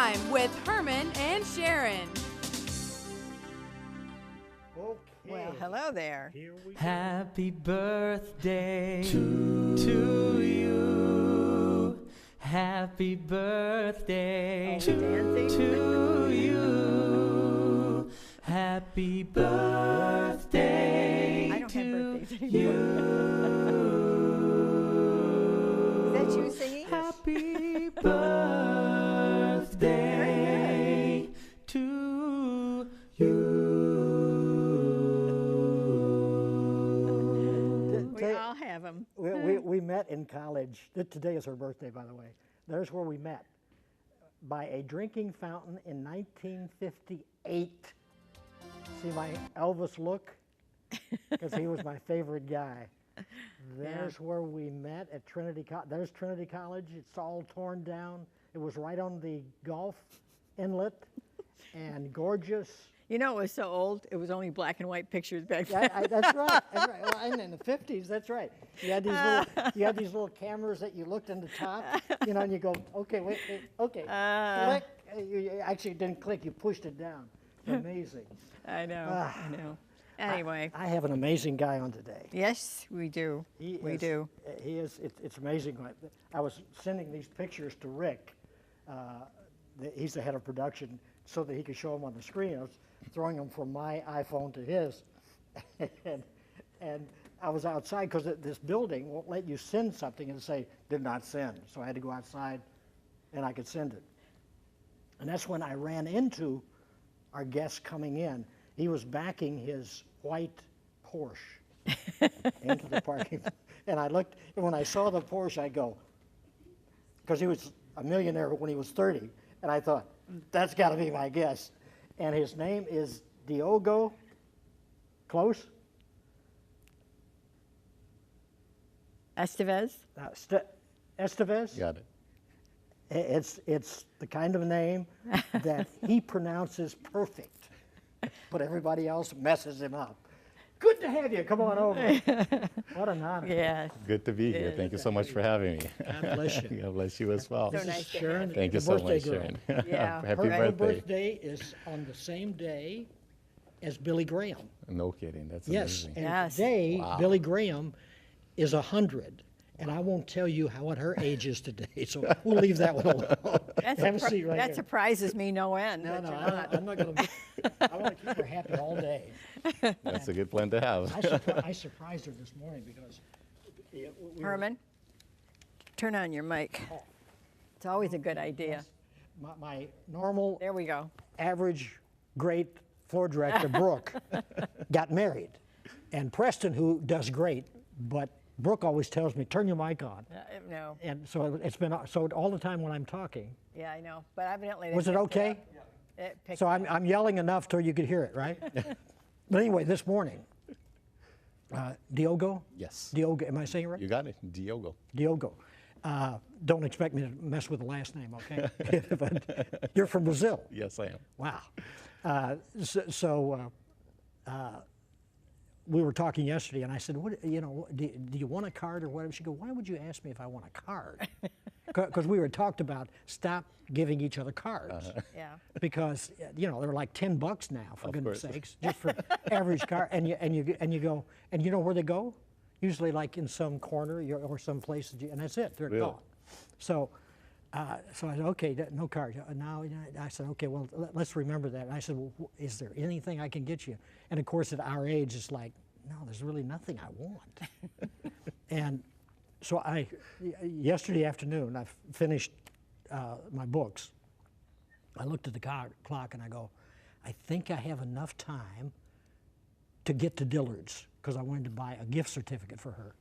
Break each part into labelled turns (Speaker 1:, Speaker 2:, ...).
Speaker 1: time with Herman and Sharron.
Speaker 2: Okay.
Speaker 3: Well, hello there.
Speaker 2: Here we go.
Speaker 4: Happy birthday to you. Happy birthday
Speaker 3: Oh, dancing?
Speaker 4: to you. Happy birthday
Speaker 3: I don't have
Speaker 4: to
Speaker 3: birthdays anymore.
Speaker 4: you.
Speaker 3: Is that you singing?
Speaker 4: Happy birthday to you.
Speaker 3: We all have them.
Speaker 2: We met in college. Today is her birthday, by the way. There's where we met, by a drinking fountain in 1958. See my Elvis look? Because he was my favorite guy. There's where we met at Trinity College. There's Trinity College. It's all torn down. It was right on the Gulf Inlet and gorgeous.
Speaker 3: You know, it was so old, it was only black and white pictures back then.
Speaker 2: That's right. That's right. Well, and in the 50s, that's right. You had these little cameras that you looked in the top, and you go, okay, wait, okay, click. You actually didn't click. You pushed it down. Amazing.
Speaker 3: I know, I know. Anyway.
Speaker 2: I have an amazing guy on today.
Speaker 3: Yes, we do. We do.
Speaker 2: He is. It's amazing. I was sending these pictures to Rick. He's the head of production, so that he could show them on the screen. I was throwing them from my iPhone to his, and I was outside because this building won't let you send something and say did not send. So I had to go outside, and I could send it. And that's when I ran into our guest coming in. He was backing his white Porsche into the parking lot. And I looked, and when I saw the Porsche, I go, because he was a millionaire when he was 30, and I thought, that's got to be my guest. And his name is Diogo, close?
Speaker 3: Esteves?
Speaker 2: Esteves?
Speaker 5: Got it.
Speaker 2: It's the kind of name that he pronounces perfect, but everybody else messes him up. Good to have you. Come on over. What an honor.
Speaker 3: Yes.
Speaker 5: Good to be here. Thank you so much for having me.
Speaker 2: God bless you.
Speaker 5: God bless you as well.
Speaker 3: So nice to have
Speaker 2: Sharon,
Speaker 5: Thank you
Speaker 2: the
Speaker 5: so
Speaker 2: birthday
Speaker 5: much,
Speaker 2: girl.
Speaker 5: Sharon.
Speaker 3: Yeah.
Speaker 5: Happy
Speaker 2: Her
Speaker 5: birthday.
Speaker 2: birthday is on the same day as Billy Graham.
Speaker 5: No kidding. That's
Speaker 2: Yes,
Speaker 5: amazing.
Speaker 2: and
Speaker 3: Yes.
Speaker 2: today
Speaker 5: Wow.
Speaker 2: Billy Graham is 100, and I won't tell you what her age is today, so we'll leave that one alone. Have a seat right
Speaker 3: that
Speaker 2: here.
Speaker 3: surprises me no end.
Speaker 2: No,
Speaker 3: that
Speaker 2: no,
Speaker 3: you're
Speaker 2: I'm not going to. I want to keep her happy all day.
Speaker 5: That's a good plan to have.
Speaker 2: I surprised her this morning because we were-
Speaker 3: Herman, turn on your mic. It's always a good idea.
Speaker 2: my normal,
Speaker 3: There we go.
Speaker 2: average, great floor director, Brooke, got married. And Preston, who does great, but Brooke always tells me, turn your mic on.
Speaker 3: No.
Speaker 2: And so it's been, so all the time when I'm talking.
Speaker 3: Yeah, I know. But evidently.
Speaker 2: Was it okay?
Speaker 3: It picked
Speaker 2: So
Speaker 3: it up.
Speaker 2: I'm yelling enough till you could hear it, right? But anyway, this morning, Diogo?
Speaker 5: Yes.
Speaker 2: Diogo, am I saying it right?
Speaker 5: You got it. Diogo.
Speaker 2: Diogo. Don't expect me to mess with the last name, okay? But you're from Brazil.
Speaker 5: Yes, I am.
Speaker 2: Wow. We were talking yesterday, and I said, "What, do you want a card or whatever?" She goes, "Why would you ask me if I want a card?" Because we were talked about stop giving each other cards.
Speaker 3: Yeah.
Speaker 2: Because they're like $10 now, for goodness
Speaker 5: course.
Speaker 2: sakes, just for average card. And you go, and you know where they go? Usually like in some corner or some place, and that's it. They're
Speaker 5: Really?
Speaker 2: gone. So I said, okay, no card. Now I said, okay, well, let's remember that. And I said, well, is there anything I can get you? And of course, at our age, it's like, no, there's really nothing I want. And so yesterday afternoon, I finished my books. I looked at the clock and I go, I think I have enough time to get to Dillard's because I wanted to buy a gift certificate for her.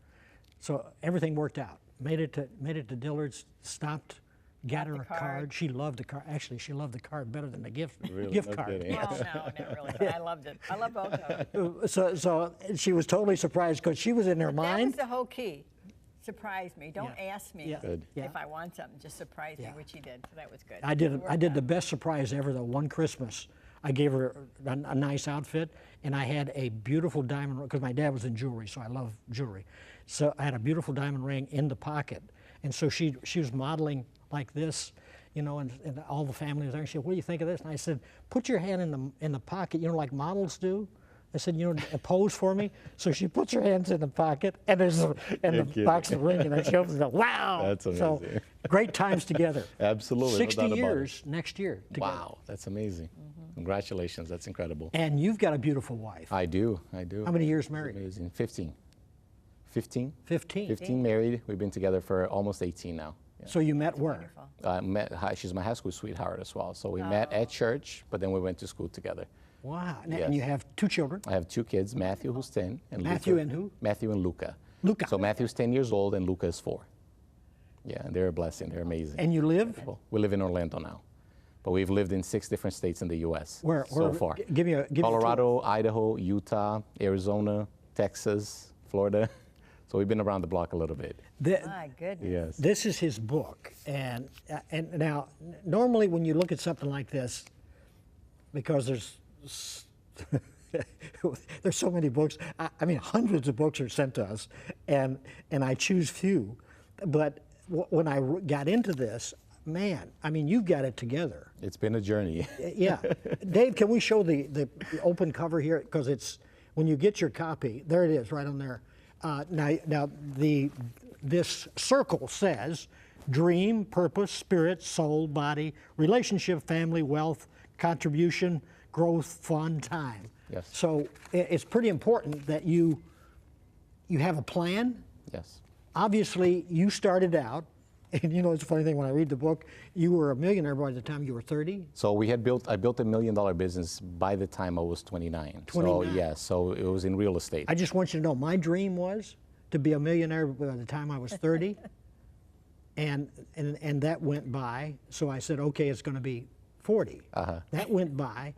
Speaker 2: So everything worked out. Made it to Dillard's, stopped, got her a card. She loved the card. Actually, she loved the card better than the gift
Speaker 5: Really? No
Speaker 2: card.
Speaker 5: kidding.
Speaker 3: Well, no, not really. But I loved it. I love both of them.
Speaker 2: So she was totally surprised because she was in her
Speaker 3: That
Speaker 2: mind.
Speaker 3: was the whole key. Surprise me. Don't ask me
Speaker 2: Yeah.
Speaker 5: Good.
Speaker 2: Yeah.
Speaker 3: if I want something. Just surprise me,
Speaker 2: Yeah.
Speaker 3: which he did. So that was good.
Speaker 2: I did the best surprise ever though. One Christmas, I gave her a nice outfit, and I had a beautiful diamond ring because my dad was in jewelry, so I love jewelry. So I had a beautiful diamond ring in the pocket, and so she was modeling like this, you know, and all the family was there. And she said, what do you think of this? And I said, put your hand in the pocket, you know, like models do. I said, you know, pose for me. So she puts her hands in the pocket, and the box is ringing, and she opens it. Wow!
Speaker 5: That's amazing.
Speaker 2: So great times together.
Speaker 5: Absolutely.
Speaker 2: 60
Speaker 5: no doubt about
Speaker 2: years
Speaker 5: it.
Speaker 2: next year. Together.
Speaker 5: Wow, that's amazing. Congratulations, that's incredible.
Speaker 2: And you've got a beautiful wife.
Speaker 5: I do.
Speaker 2: How many years married?
Speaker 5: Amazing. 15. 15?
Speaker 2: 15.
Speaker 5: 15 married. We've been together for almost 18 now. Yeah.
Speaker 2: So you met where?
Speaker 5: She's my high school sweetheart as well. So we met at church, but then we went to school together.
Speaker 2: Wow.
Speaker 5: Yes.
Speaker 2: And you have 2 children?
Speaker 5: I have 2 kids, Matthew, who's 10, and
Speaker 2: Matthew
Speaker 5: Luca.
Speaker 2: and who?
Speaker 5: Matthew and Luca.
Speaker 2: Luca.
Speaker 5: So Matthew's 10 years old and Luca is 4. Yeah, and they're a blessing. They're amazing.
Speaker 2: And you live?
Speaker 5: Well, we live in Orlando now, but we've lived in 6 different states in the U.S.
Speaker 2: Where
Speaker 5: so far.
Speaker 2: Give me a
Speaker 5: Colorado, Idaho, Utah, Arizona, Texas, Florida. So we've been around the block a little bit.
Speaker 3: My goodness.
Speaker 5: Yes.
Speaker 2: This is his book, and now normally when you look at something like this, because there's so many books. I mean, hundreds of books are sent to us, and I choose few. But when I got into this, man, I mean, you've got it together.
Speaker 5: It's been a journey.
Speaker 2: Yeah, Dave, can we show the open cover here? Because it's when you get your copy, there it is, right on there. Now this circle says dream, purpose, spirit, soul, body, relationship, family, wealth, contribution, growth, fun, time.
Speaker 5: Yes.
Speaker 2: So it's pretty important that you have a plan.
Speaker 5: Yes.
Speaker 2: Obviously, you started out, and you know, it's a funny thing, when I read the book, you were a millionaire by the time you were 30.
Speaker 5: So I built $1 million business by the time I was 29.
Speaker 2: 29.
Speaker 5: So yeah, so it was in real estate.
Speaker 2: I just want you to know, my dream was to be a millionaire by the time I was 30, and that went by. So I said, okay, it's going to be 40. That went by.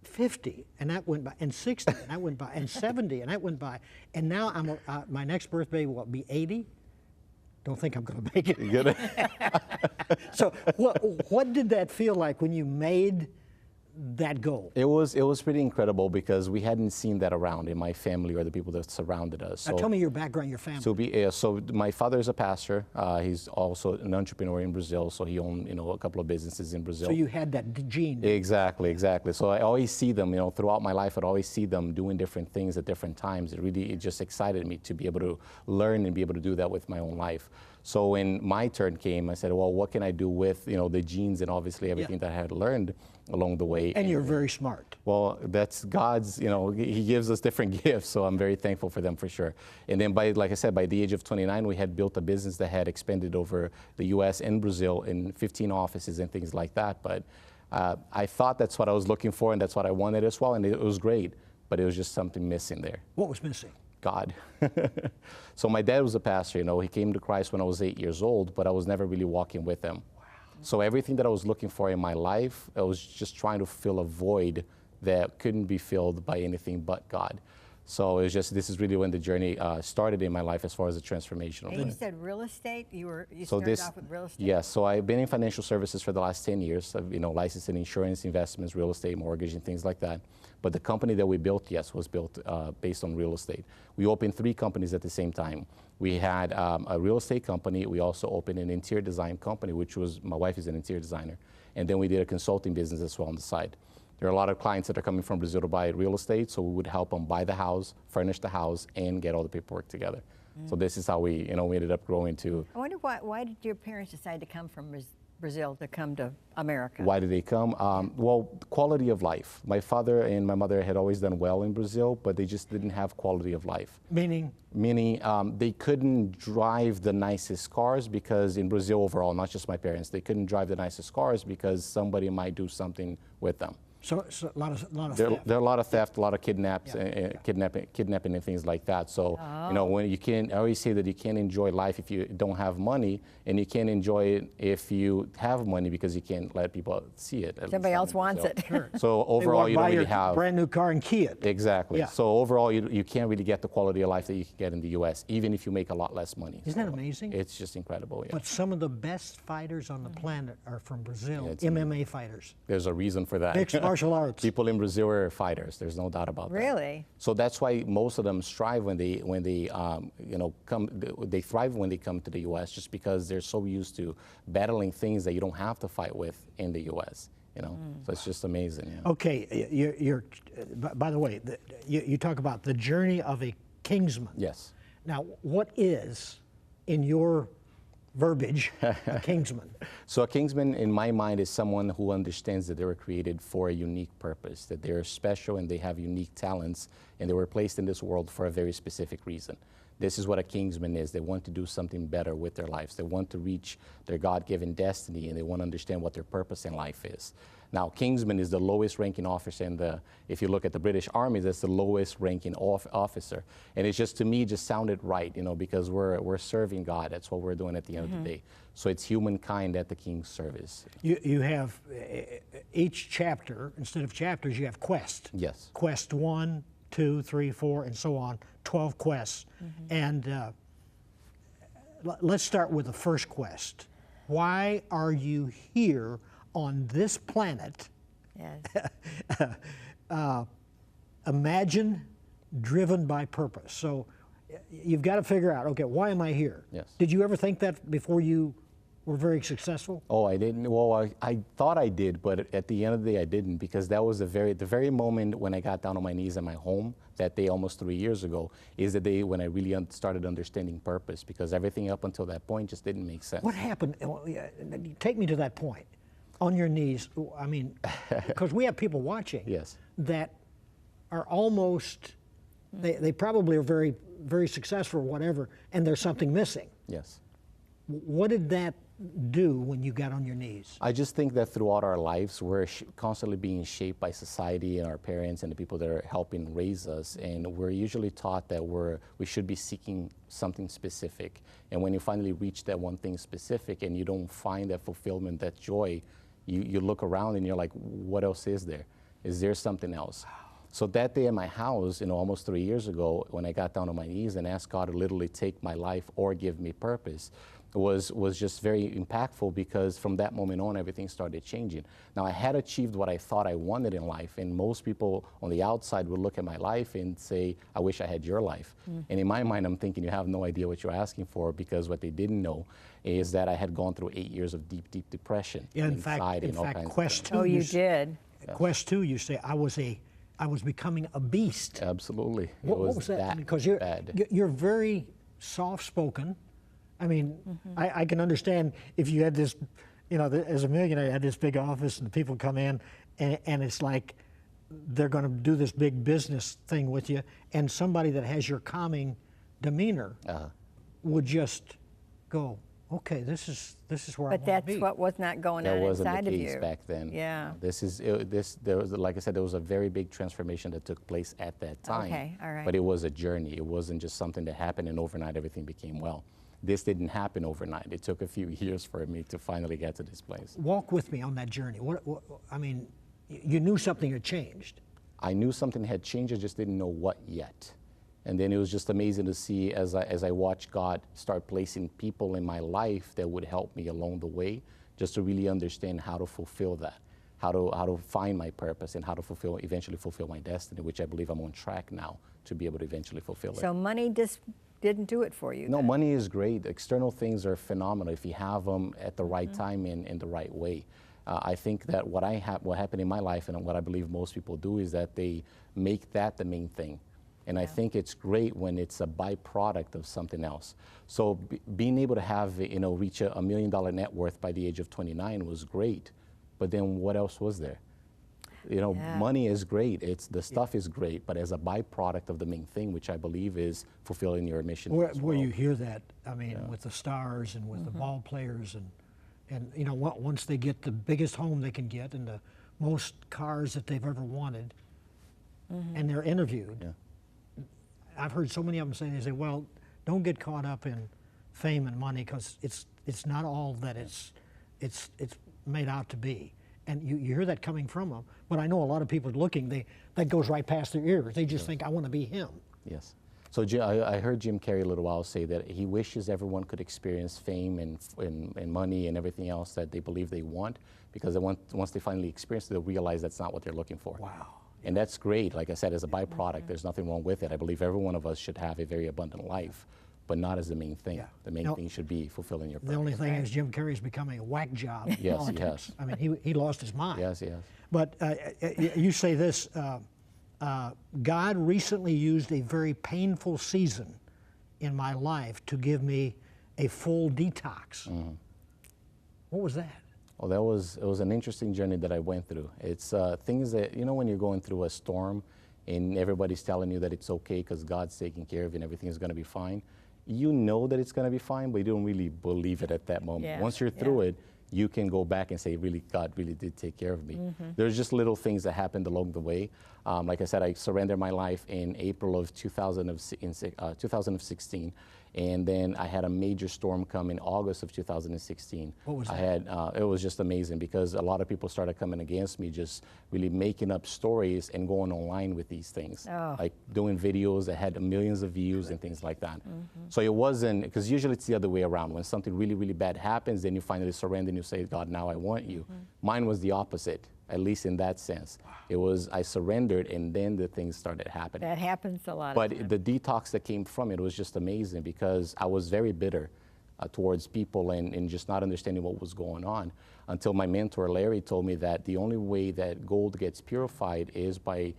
Speaker 2: 50, and that went by, and 60, and that went by, and 70, and that went by, and now I'm my next birthday will be 80. Don't think I'm going to make it. So what did that feel like when you made that goal?
Speaker 5: It was pretty incredible because we hadn't seen that around in my family or the people that surrounded us.
Speaker 2: Now tell me your background, your family.
Speaker 5: So my father is a pastor. He's also an entrepreneur in Brazil. So he owned a couple of businesses in Brazil.
Speaker 2: So you had that gene.
Speaker 5: Exactly. So I always see them. Throughout my life, I'd always see them doing different things at different times. It just excited me to be able to learn and be able to do that with my own life. So when my turn came, I said, well, what can I do with the genes and obviously everything that I had learned along the way.
Speaker 2: And you're very smart.
Speaker 5: Well, that's God's, he gives us different gifts, so I'm very thankful for them for sure. And then like I said, by the age of 29, we had built a business that had expanded over the U.S. and Brazil in 15 offices and things like that. But I thought that's what I was looking for and that's what I wanted as well, and it was great, but it was just something missing there.
Speaker 2: What was missing?
Speaker 5: God. So my dad was a pastor, he came to Christ when I was 8 years old, but I was never really walking with him. So everything that I was looking for in my life, I was just trying to fill a void that couldn't be filled by anything but God. So it was just, this is really when the journey started in my life as far as the transformational.
Speaker 3: And you said real estate? You
Speaker 5: So
Speaker 3: started off with real estate?
Speaker 5: Yes, so I've been in financial services for the last 10 years. I've licensed in insurance, investments, real estate, mortgage, and things like that. But the company that we built, yes, was built based on real estate. We opened 3 companies at the same time. We had a real estate company. We also opened an interior design company, which was, my wife is an interior designer. And then we did a consulting business as well on the side. There are a lot of clients that are coming from Brazil to buy real estate, so we would help them buy the house, furnish the house, and get all the paperwork together. So this is how we, we ended up growing to.
Speaker 3: I wonder why did your parents decide to come from Brazil to come to America?
Speaker 5: Why did they come? Well, quality of life. My father and my mother had always done well in Brazil, but they just didn't have quality of life.
Speaker 2: Meaning?
Speaker 5: Meaning they couldn't drive the nicest cars because in Brazil overall, not just my parents, they couldn't drive the nicest cars because somebody might do something with them.
Speaker 2: So a lot of theft.
Speaker 5: There are a lot of theft, a lot of kidnapping and things like that. So, when you can't, I always say that you can't enjoy life if you don't have money, and you can't enjoy it if you have money because you can't let people see it.
Speaker 3: Somebody else wants it.
Speaker 2: Sure.
Speaker 5: So overall, you don't really have.
Speaker 2: Brand new car and key it.
Speaker 5: Exactly.
Speaker 2: Yeah.
Speaker 5: So overall, you can't really get the quality of life that you can get in the U.S., even if you make a lot less money.
Speaker 2: Isn't that amazing?
Speaker 5: It's just incredible. Yeah.
Speaker 2: But some of the best fighters on the planet are from Brazil,
Speaker 5: it's
Speaker 2: MMA fighters.
Speaker 5: There's a reason for that.
Speaker 2: Mixed martial martial arts.
Speaker 5: People in Brazil are fighters. There's no doubt about that.
Speaker 3: Really?
Speaker 5: So that's why most of them strive when they come. They thrive when they come to the U.S. just because they're so used to battling things that you don't have to fight with in the U.S. So it's just amazing. Yeah.
Speaker 2: Okay, by the way, you talk about the journey of a Kingsman.
Speaker 5: Yes.
Speaker 2: Now, what is, in your verbiage, a Kingsman?
Speaker 5: So a Kingsman, in my mind, is someone who understands that they were created for a unique purpose, that they're special and they have unique talents, and they were placed in this world for a very specific reason. This is what a Kingsman is. They want to do something better with their lives. They want to reach their God-given destiny, and they want to understand what their purpose in life is. Now, Kingsman is the lowest ranking officer if you look at the British Army, that's the lowest ranking officer. And it's just, to me, just sounded right, because we're serving God. That's what we're doing at the end of the day. So it's humankind at the King's service.
Speaker 2: You have each chapter, instead of chapters, you have quest.
Speaker 5: Yes.
Speaker 2: Quest 1, 2, 3, 4, and so on, 12 quests. And let's start with the first quest. Why are you here on this planet?
Speaker 3: Yes.
Speaker 2: Imagine driven by purpose. So you've got to figure out, okay, why am I here?
Speaker 5: Yes.
Speaker 2: Did you ever think that before you were very successful?
Speaker 5: Oh, I didn't. Well, I thought I did, but at the end of the day, I didn't, because that was the very moment when I got down on my knees in my home, that day almost 3 years ago, is the day when I really started understanding purpose, because everything up until that point just didn't make sense.
Speaker 2: What happened? Take me to that point. On your knees, I mean, because we have people watching
Speaker 5: Yes.
Speaker 2: that are almost, they probably are very, very successful or whatever, and there's something missing.
Speaker 5: Yes.
Speaker 2: What did that do when you got on your knees?
Speaker 5: I just think that throughout our lives, we're constantly being shaped by society and our parents and the people that are helping raise us. And we're usually taught that we should be seeking something specific. And when you finally reach that one thing specific and you don't find that fulfillment, that joy, you look around and you're like, what else is there? Is there something else? So that day in my house, almost 3 years ago, when I got down on my knees and asked God to literally take my life or give me purpose, was just very impactful, because from that moment on, everything started changing. Now, I had achieved what I thought I wanted in life, and most people on the outside would look at my life and say, I wish I had your life. And in my mind, I'm thinking, you have no idea what you're asking for, because what they didn't know is that I had gone through 8 years of deep, deep depression,
Speaker 2: Yeah, in
Speaker 5: anxiety, and all
Speaker 2: fact,
Speaker 5: kinds of
Speaker 2: Quest
Speaker 5: things.
Speaker 2: 2.
Speaker 3: Oh, you did?
Speaker 2: Quest 2, you say, I was becoming a beast.
Speaker 5: Absolutely.
Speaker 2: What was that? Because
Speaker 5: bad.
Speaker 2: you're very soft-spoken. I mean, I can understand if you had this, as a millionaire, you had this big office and people come in and it's like they're going to do this big business thing with you, and somebody that has your calming demeanor would just go, okay, this is where I
Speaker 3: But
Speaker 2: want to
Speaker 3: that's
Speaker 2: be.
Speaker 3: what was not going
Speaker 5: That
Speaker 3: on
Speaker 5: wasn't
Speaker 3: inside
Speaker 5: the
Speaker 3: of
Speaker 5: case
Speaker 3: you.
Speaker 5: back then.
Speaker 3: Yeah.
Speaker 5: There was, like I said, there was a very big transformation that took place at that time.
Speaker 3: Okay, all right.
Speaker 5: But it was a journey. It wasn't just something that happened and overnight everything became well. This didn't happen overnight. It took a few years for me to finally get to this place.
Speaker 2: Walk with me on that journey. I mean, you knew something had changed.
Speaker 5: I knew something had changed, I just didn't know what yet. And then it was just amazing to see as I watched God start placing people in my life that would help me along the way, just to really understand how to fulfill that, how to find my purpose, and how to eventually fulfill my destiny, which I believe I'm on track now to be able to eventually fulfill it.
Speaker 3: So money just didn't do it for you?
Speaker 5: No,
Speaker 3: then?
Speaker 5: money is great. External things are phenomenal if you have them at the right time and in the right way. I think that what happened in my life, and what I believe most people do, is that they make that the main thing. And I think it's great when it's a byproduct of something else. So being able to have, reach a $1 million net worth by the age of 29 was great. But then what else was there? Money is great. The stuff is great, but as a byproduct of the main thing, which I believe is fulfilling your mission.
Speaker 2: Where you hear that, I mean, with the stars and with the ball players, and once they get the biggest home they can get and the most cars that they've ever wanted, and they're interviewed.
Speaker 5: Yeah.
Speaker 2: I've heard so many of them say, they say, well, don't get caught up in fame and money, because it's not all that it's made out to be. And you hear that coming from them. But I know a lot of people looking, that goes right past their ears. They just think, I want to be him.
Speaker 5: Yes. So I heard Jim Carrey a little while say that he wishes everyone could experience fame and money and everything else that they believe they want, because once they finally experience it, they'll realize that's not what they're looking for.
Speaker 2: Wow.
Speaker 5: And that's great. Like I said, as a byproduct, there's nothing wrong with it. I believe every one of us should have a very abundant life, but not as the main thing.
Speaker 2: Yeah.
Speaker 5: The main thing should be fulfilling your purpose.
Speaker 2: The only thing is Jim Carrey's becoming a whack job.
Speaker 5: Yes, he has.
Speaker 2: I mean, he lost his mind.
Speaker 5: Yes, yes.
Speaker 2: But you say this, God recently used a very painful season in my life to give me a full detox. What was that?
Speaker 5: Well, it was an interesting journey that I went through. It's things that, you know, when you're going through a storm and everybody's telling you that it's okay because God's taking care of it and everything is going to be fine, you know that it's going to be fine, but you don't really believe it at that moment.
Speaker 3: Yeah,
Speaker 5: Once you're through it, you can go back and say, really, God really did take care of me. There's just little things that happened along the way. Like I said, I surrendered my life in April of 2016. And then I had a major storm come in August of 2016.
Speaker 2: What was that?
Speaker 5: I had, it was just amazing because a lot of people started coming against me, just really making up stories and going online with these things.
Speaker 3: Oh.
Speaker 5: Like doing videos that had millions of views and things like that. So it wasn't, because usually it's the other way around. When something really, really bad happens, then you finally surrender and you say, God, now I want you. Mine was the opposite, at least in that sense. It was, I surrendered and then the things started happening.
Speaker 3: That happens a lot.
Speaker 5: But the detox that came from it was just amazing because I was very bitter towards people and just not understanding what was going on until my mentor, Larry, told me that the only way that gold gets purified is by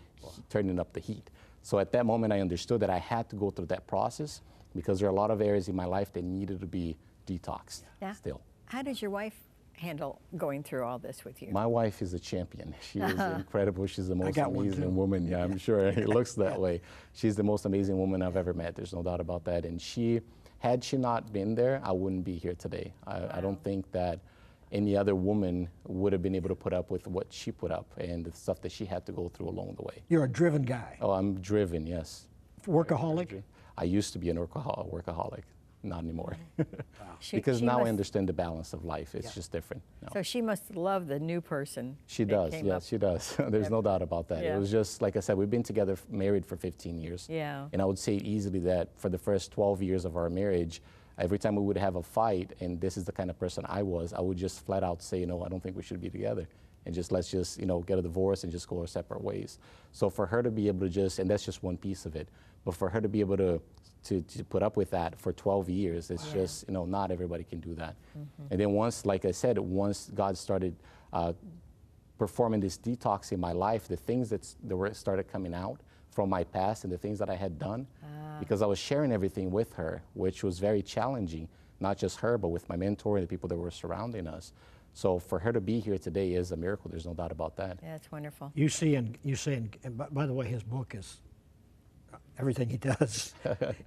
Speaker 5: turning up the heat. So at that moment, I understood that I had to go through that process because there are a lot of areas in my life that needed to be detoxed still.
Speaker 3: How does your wife handle going through all this with you?
Speaker 5: My wife is a champion. She is incredible. She's the most
Speaker 2: got one
Speaker 5: amazing
Speaker 2: too.
Speaker 5: woman. Yeah, I'm sure it looks that way. She's the most amazing woman I've ever met. There's no doubt about that. And had she not been there, I wouldn't be here today. I don't think that any other woman would have been able to put up with what she put up and the stuff that she had to go through along the way.
Speaker 2: You're a driven guy.
Speaker 5: Oh, I'm driven, yes.
Speaker 2: Workaholic?
Speaker 5: I used to be an workaholic. Not anymore.
Speaker 3: She-
Speaker 5: Because
Speaker 3: she
Speaker 5: now I
Speaker 3: must-
Speaker 5: understand the balance of life. It's just different. No.
Speaker 3: So she must love the new person.
Speaker 5: She
Speaker 3: that
Speaker 5: does,
Speaker 3: came
Speaker 5: yes,
Speaker 3: up.
Speaker 5: she does. There's no doubt about that.
Speaker 3: Yeah.
Speaker 5: It was just, like I said, we've been together, married for 15 years.
Speaker 3: Yeah.
Speaker 5: And I would say easily that for the first 12 years of our marriage, every time we would have a fight, and this is the kind of person I was, I would just flat out say, no, I don't think we should be together. And just let's just, get a divorce and just go our separate ways. So for her to be able to just, and that's just one piece of it, but for her to be able to put up with that for 12 years, it's just, not everybody can do that. And then once, like I said, once God started performing this detox in my life, the things that started coming out from my past and the things that I had done, because I was sharing everything with her, which was very challenging, not just her, but with my mentor and the people that were surrounding us. So for her to be here today is a miracle. There's no doubt about that.
Speaker 3: Yeah, that's wonderful.
Speaker 2: You say, and by the way, his book is, everything he does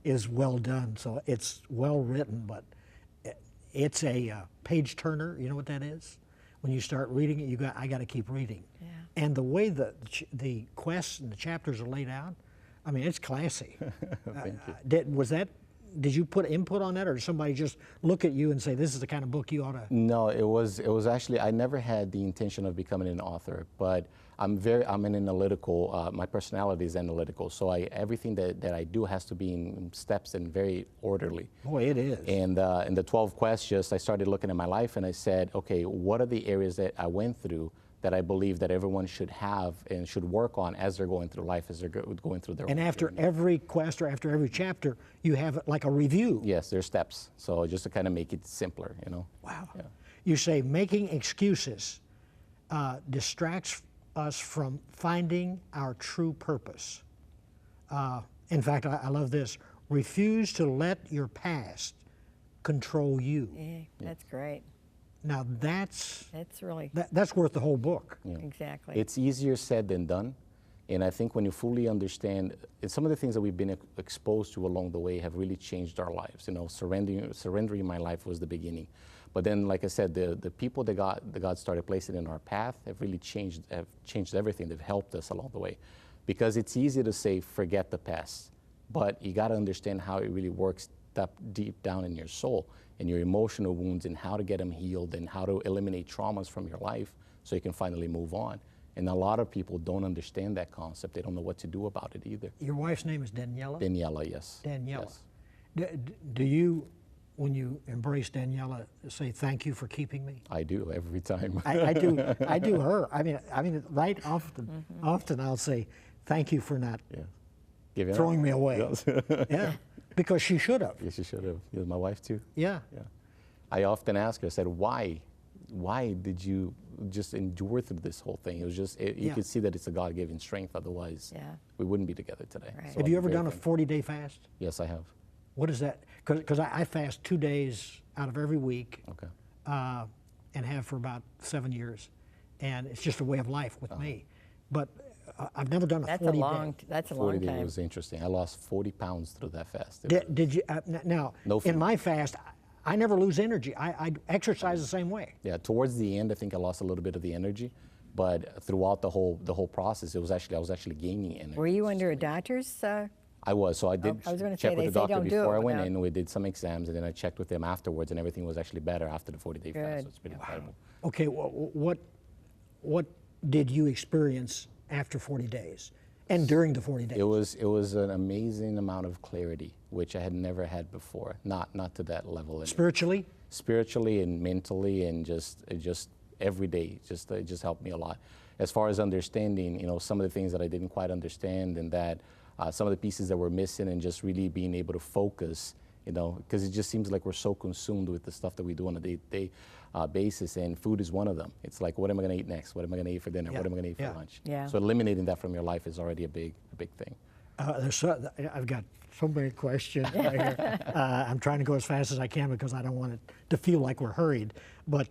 Speaker 2: is well done. So it's well written, but it's a page turner. You know what that is? When you start reading it, I got to keep reading.
Speaker 3: Yeah.
Speaker 2: And the way the quests and the chapters are laid out, I mean, it's classy.
Speaker 5: Thank you.
Speaker 2: Did you put input on that, or did somebody just look at you and say, this is the kind of book you ought to?
Speaker 5: No, it was actually, I never had the intention of becoming an author, but I'm an analytical, my personality is analytical, so everything that I do has to be in steps and very orderly.
Speaker 2: Boy, it is.
Speaker 5: And in the 12 quests, I started looking at my life and I said, okay, what are the areas that I went through that I believe that everyone should have and should work on as they're going through life, as they're going through their
Speaker 2: And
Speaker 5: own
Speaker 2: after
Speaker 5: journey.
Speaker 2: every quest or after every chapter, you have like a review.
Speaker 5: Yes, there's steps. So just to kind of make it simpler,
Speaker 2: Wow.
Speaker 5: Yeah.
Speaker 2: You say making excuses distracts us from finding our true purpose. In fact, I love this. Refuse to let your past control you.
Speaker 3: Yeah, that's great.
Speaker 2: Now that's
Speaker 3: really,
Speaker 2: that's worth the whole book.
Speaker 3: exactly.
Speaker 5: It's easier said than done. And I think when you fully understand, some of the things that we've been exposed to along the way have really changed our lives. Surrendering my life was the beginning. But then, like I said, the people that God started placing in our path have really changed everything. They've helped us along the way. Because it's easy to say, forget the past. But you got to understand how it really works deep down in your soul and your emotional wounds and how to get them healed and how to eliminate traumas from your life so you can finally move on. And a lot of people don't understand that concept. They don't know what to do about it either.
Speaker 2: Your wife's name is Daniela?
Speaker 5: Daniela, yes.
Speaker 2: Daniela.
Speaker 5: Yes.
Speaker 2: Do you, when you embrace Daniela, say thank you for keeping me?
Speaker 5: I do every time.
Speaker 2: I do her. I mean, right often I'll say thank you for not
Speaker 5: Yeah. Giving
Speaker 2: throwing
Speaker 5: up.
Speaker 2: me away.
Speaker 5: Yes.
Speaker 2: Yeah, because she should have.
Speaker 5: Yes, you should have. Yes, my wife too.
Speaker 2: Yeah.
Speaker 5: Yeah. I often ask her, I said, why did you just endure through this whole thing? It was just, you
Speaker 2: Yeah.
Speaker 5: could see that it's a God-given strength. Otherwise,
Speaker 3: Yeah.
Speaker 5: we wouldn't be together today.
Speaker 3: Right.
Speaker 5: So
Speaker 2: Have you
Speaker 5: I'm
Speaker 2: ever
Speaker 5: very
Speaker 2: done a
Speaker 5: thankful.
Speaker 2: 40-day fast?
Speaker 5: Yes, I have.
Speaker 2: What is that? Because I fast 2 days out of every week,
Speaker 5: Okay.
Speaker 2: and have for about 7 years, and it's just a way of life with me. But I've never done a
Speaker 3: That's
Speaker 2: 40
Speaker 3: a long.
Speaker 2: day.
Speaker 3: That's a
Speaker 5: 40
Speaker 3: long
Speaker 5: days
Speaker 3: time.
Speaker 5: was interesting. I lost 40 pounds through that fast. It
Speaker 2: Did you now
Speaker 5: No
Speaker 2: in
Speaker 5: food.
Speaker 2: my fast? I never lose energy. I exercise the same way.
Speaker 5: Yeah, towards the end, I think I lost a little bit of the energy, but throughout the whole process, I was actually gaining energy.
Speaker 3: Were you under a doctor's?
Speaker 5: I was, so I did
Speaker 3: I was gonna
Speaker 5: check
Speaker 3: say,
Speaker 5: with
Speaker 3: they
Speaker 5: the
Speaker 3: say
Speaker 5: doctor
Speaker 3: don't do it
Speaker 5: before I went
Speaker 3: without-
Speaker 5: in. We did some exams, and then I checked with them afterwards, and everything was actually better after the 40-day fast.
Speaker 3: Good.
Speaker 5: So it's pretty incredible.
Speaker 2: Okay, what did you experience after 40 days, and during the 40 days?
Speaker 5: It was an amazing amount of clarity, which I had never had before. Not to that level.
Speaker 2: Spiritually?
Speaker 5: Spiritually and mentally, and just every day, it just helped me a lot. As far as understanding, some of the things that I didn't quite understand, and that some of the pieces that were missing, and just really being able to focus, because it just seems like we're so consumed with the stuff that we do on a day-to-day basis, and food is one of them. It's like, what am I going to eat next? What am I going to eat for dinner?
Speaker 2: Yeah,
Speaker 5: What am I going to eat
Speaker 2: yeah.
Speaker 5: for lunch?
Speaker 3: Yeah.
Speaker 5: So eliminating that from your life is already a big thing.
Speaker 2: I've got so many questions right here. I'm trying to go as fast as I can because I don't want it to feel like we're hurried. But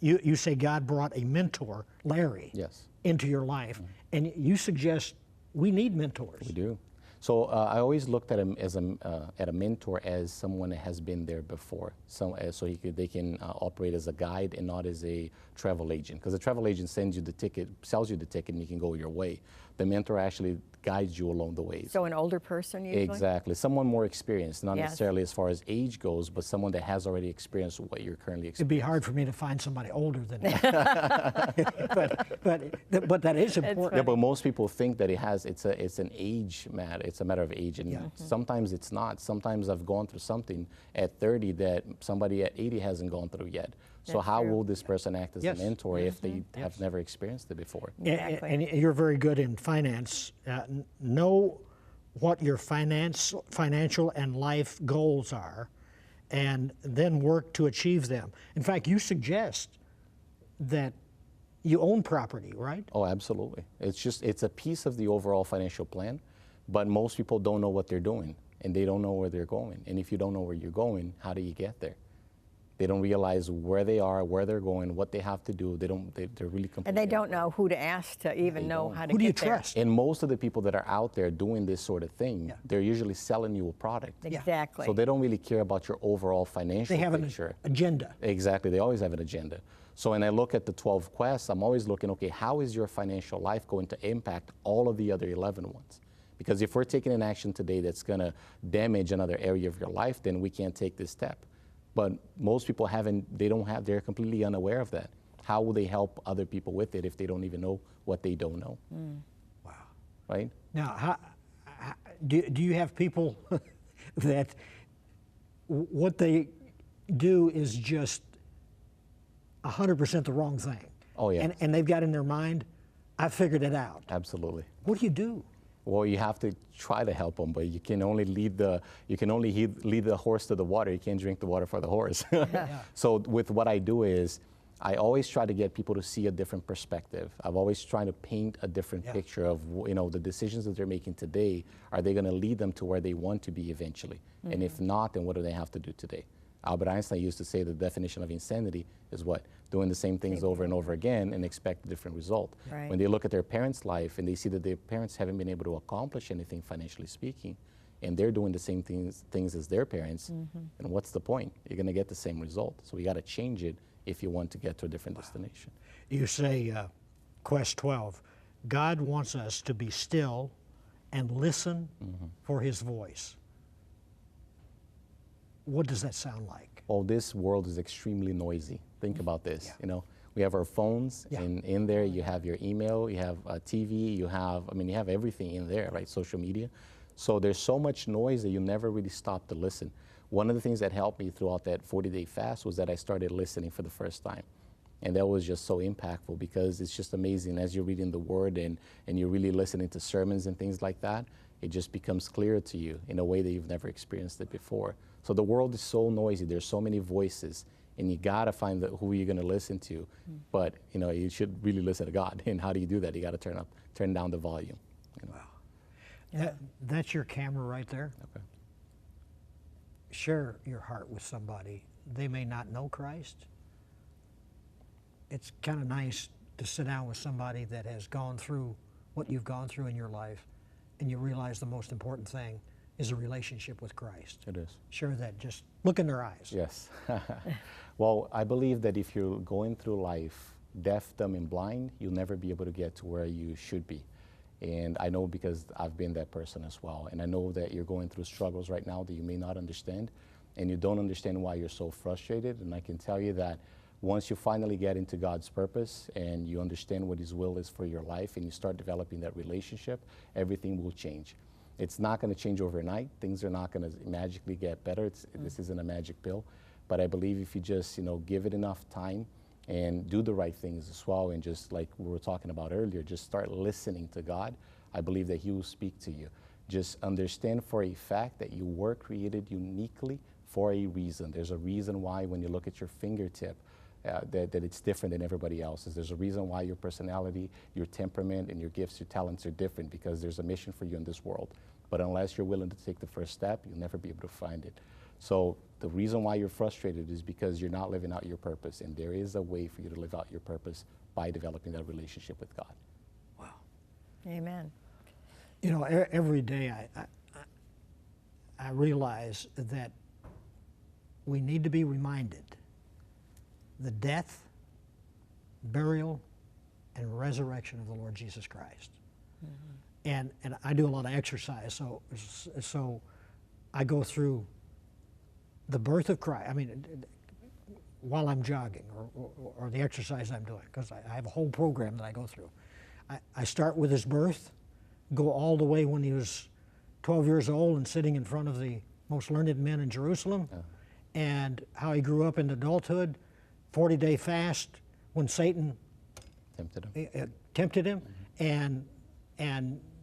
Speaker 2: you say God brought a mentor, Larry,
Speaker 5: Yes.
Speaker 2: into your life, and you suggest we need mentors.
Speaker 5: We do. So I always looked at him as at a mentor as someone that has been there before, so they can operate as a guide and not as a travel agent. Because the travel agent sends you the ticket, sells you the ticket, and you can go your way. The mentor actually guides you along the way.
Speaker 3: So an older person usually?
Speaker 5: Exactly, someone more experienced, not
Speaker 3: Yes.
Speaker 5: necessarily as far as age goes, but someone that has already experienced what you're currently
Speaker 2: It'd
Speaker 5: experiencing.
Speaker 2: be hard for me to find somebody older than me. but that is important.
Speaker 5: Yeah, but most people think that it's an age matter. It's a matter of age, and
Speaker 2: Yeah.
Speaker 5: sometimes it's not. Sometimes I've gone through something at 30 that somebody at 80 hasn't gone through yet. So
Speaker 3: That's
Speaker 5: how
Speaker 3: true.
Speaker 5: will this person act as
Speaker 2: Yes.
Speaker 5: a mentor if they have
Speaker 2: Yes.
Speaker 5: never experienced it before?
Speaker 3: Exactly.
Speaker 2: And you're very good in finance. Know what your financial and life goals are, and then work to achieve them. In fact, you suggest that you own property, right?
Speaker 5: Oh, absolutely. It's a piece of the overall financial plan, but most people don't know what they're doing, and they don't know where they're going. And if you don't know where you're going, how do you get there? They don't realize where they are, where they're going, what they have to do. They're really completely.
Speaker 3: And they don't know who to ask to even know how to
Speaker 2: Who do you
Speaker 3: get there.
Speaker 2: trust?
Speaker 5: And most of the people that are out there doing this sort of thing,
Speaker 2: Yeah.
Speaker 5: they're usually selling you a product.
Speaker 3: Exactly.
Speaker 5: So they don't really care about your overall financial
Speaker 2: They have an
Speaker 5: picture.
Speaker 2: agenda.
Speaker 5: Exactly. They always have an agenda. So when I look at the 12 quests, I'm always looking, okay, how is your financial life going to impact all of the other 11 ones? Because if we're taking an action today that's going to damage another area of your life, then we can't take this step. But most people they're completely unaware of that. How will they help other people with it if they don't even know what they don't know?
Speaker 2: Wow.
Speaker 5: Right?
Speaker 2: Now, do you have people that what they do is just 100% the wrong thing?
Speaker 5: Oh, yes.
Speaker 2: And they've got in their mind, I figured it out.
Speaker 5: Absolutely.
Speaker 2: What do you do?
Speaker 5: Well, you have to try to help them, but you can only lead the horse to the water. You can't drink the water for the horse. So with what I do is, I always try to get people to see a different perspective. I've always tried to paint a different picture of the decisions that they're making today. Are they going to lead them to where they want to be eventually? And if not, then what do they have to do today? Albert Einstein used to say the definition of insanity is what? Doing the same things over and over again and expect a different result.
Speaker 3: Right.
Speaker 5: When they look at their parents' life and they see that their parents haven't been able to accomplish anything financially speaking, and they're doing the same things as their parents, then what's the point? You're going to get the same result. So we got to change it if you want to get to a different destination.
Speaker 2: You say, Quest 12, God wants us to be still and listen for his voice. What does that sound like?
Speaker 5: Well, this world is extremely noisy. Think about this. We have our phones,
Speaker 2: Yeah.
Speaker 5: and in there you have your email, you have TV, you have, I mean, you have everything in there, right? Social media. So there's so much noise that you never really stop to listen. One of the things that helped me throughout that 40-day fast was that I started listening for the first time. And that was just so impactful, because it's just amazing as you're reading the Word and you're really listening to sermons and things like that, it just becomes clearer to you in a way that you've never experienced it before. So the world is so noisy, there's so many voices, and you gotta find who you're gonna listen to. But you know, you should really listen to God. And how do you do that? You gotta turn down the volume. You know?
Speaker 2: That's your camera right there.
Speaker 5: Okay.
Speaker 2: Share your heart with somebody. They may not know Christ. It's kind of nice to sit down with somebody that has gone through what you've gone through in your life, and you realize the most important thing is a relationship with Christ.
Speaker 5: It is.
Speaker 2: Share that. Just look in their eyes.
Speaker 5: Yes. Well, I believe that if you're going through life deaf, dumb, and blind, you'll never be able to get to where you should be. And I know, because I've been that person as well. And I know that you're going through struggles right now that you may not understand, and you don't understand why you're so frustrated. And I can tell you that once you finally get into God's purpose and you understand what His will is for your life, and you start developing that relationship, everything will change. It's not going to change overnight. Things are not going to magically get better. This isn't a magic pill. But I believe if you just, give it enough time and do the right things as well, and just like we were talking about earlier, just start listening to God, I believe that He will speak to you. Just understand for a fact that you were created uniquely for a reason. There's a reason why when you look at your fingertip, that it's different than everybody else's. There's a reason why your personality, your temperament, and your gifts, your talents are different, because there's a mission for you in this world. But unless you're willing to take the first step, you'll never be able to find it. So the reason why you're frustrated is because you're not living out your purpose, and there is a way for you to live out your purpose by developing that relationship with God.
Speaker 2: Wow.
Speaker 3: Amen.
Speaker 2: Every day I realize that we need to be reminded the death, burial, and resurrection of the Lord Jesus Christ. And I do a lot of exercise, so I go through the birth of Christ. I mean, while I'm jogging or the exercise I'm doing, because I have a whole program that I go through. I start with His birth, go all the way when He was 12 years old and sitting in front of the most learned men in Jerusalem, and how He grew up in adulthood, 40-day fast when Satan tempted him, and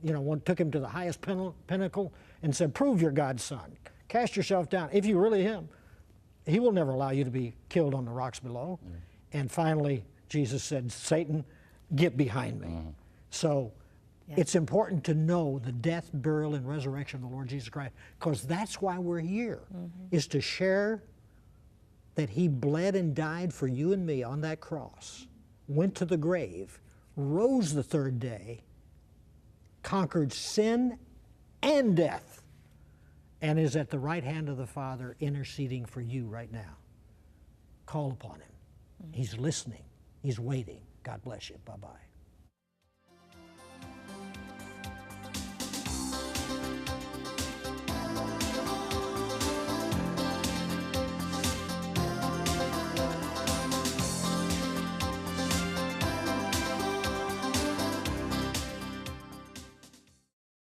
Speaker 2: one took him to the highest pinnacle and said, "Prove you're God's son. Cast yourself down. If you're really Him, He will never allow you to be killed on the rocks below." And finally, Jesus said, "Satan, get behind me." So it's important to know the death, burial, and resurrection of the Lord Jesus Christ, because that's why we're here, is to share that He bled and died for you and me on that cross, went to the grave, rose the third day, conquered sin and death, and is at the right hand of the Father interceding for you right now. Call upon Him. He's listening. He's waiting. God bless you. Bye-bye.